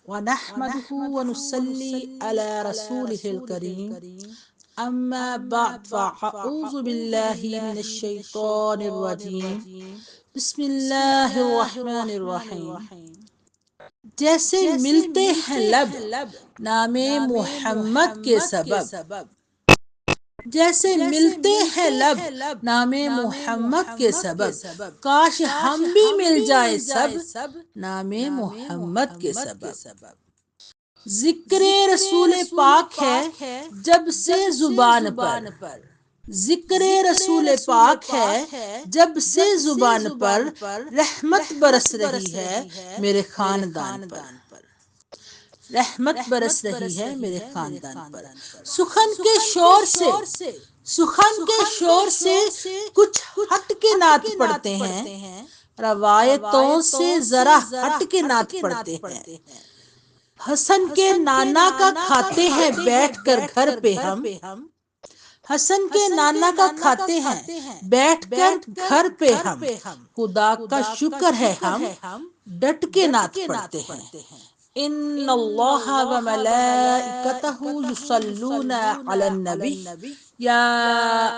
ونحمده ونصلي على رسوله الكريم أما بعد فأعوذ بالله من الشيطان الرجيم بسم اللہ الرحمن الرحیم. جیسے ملتے ہیں لب نام محمد کے سبب، جیسے ملتے ہیں لب نام محمد کے سبب، کاش ہم بھی مل جائے سب نام محمد کے سبب. ذکر رسول پاک ہے جب سے زبان پر، ذکر رسول پاک ہے جب سے زبان پر، رحمت برس رہی ہے میرے خاندان پر، رحمت برس رہی ہے میرے خاندان پر. سخن کے شور سے، سخن کے شور سے کچھ ہٹ کے نعت پڑھتے ہیں، روایتوں سے ذرا ہٹ کے نعت پڑھتے ہیں. حسن کے نانا کا کھاتے ہیں بیٹھ کر گھر پہ ہم، حسن کے نانا کا کھاتے ہیں بیٹھ کر گھر پہ ہم، خدا کا شکر ہے ہم ڈٹ کے نعت پڑھتے ہیں. ان اللہ و ملائکتہ یصلون علی النبی یا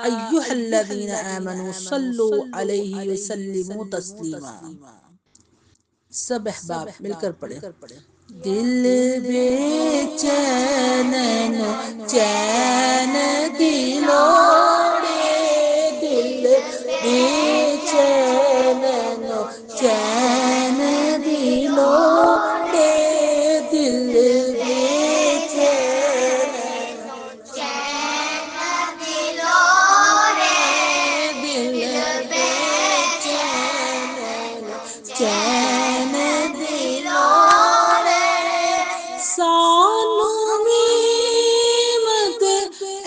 ایھا الذین آمنوا صلوا علیہ وسلموا تسلیما. سب احباب مل کر پڑھیں. دل بے چین چین دلوڑے، دل بے چین چین دلوڑے، دل بے چین چین دلوڑے، دل بے چین چین دلوڑے. سانو میمت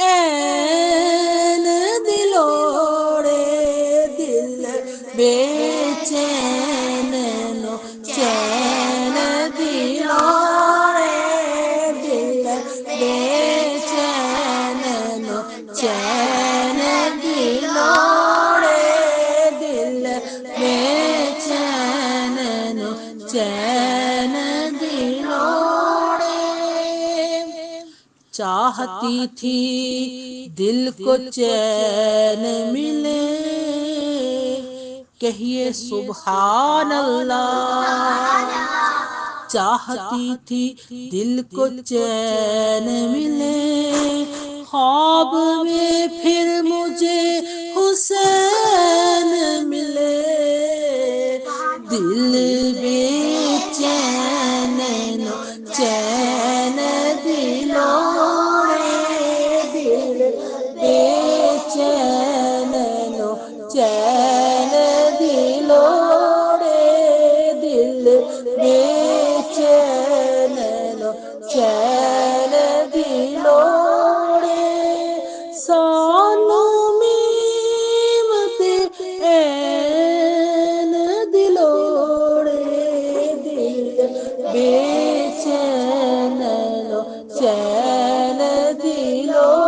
این دلوڑے، دل بے چین چین دلوڑے، دل بے چین چین دلوڑے، دل بے چین چین دلوڑے. چاہتی تھی دل کو چین ملے، کہیے سبحان اللہ. چاہتی تھی دل کو چین ملے، خواب میں پھر مجھے حسین ملے، دل بے چین چین دلوڑے، دل بے چین چین دلوڑے، دل بے چین چین دلوڑے. سانو میمت این دلوڑے، دل بے چین چین دلوڑے.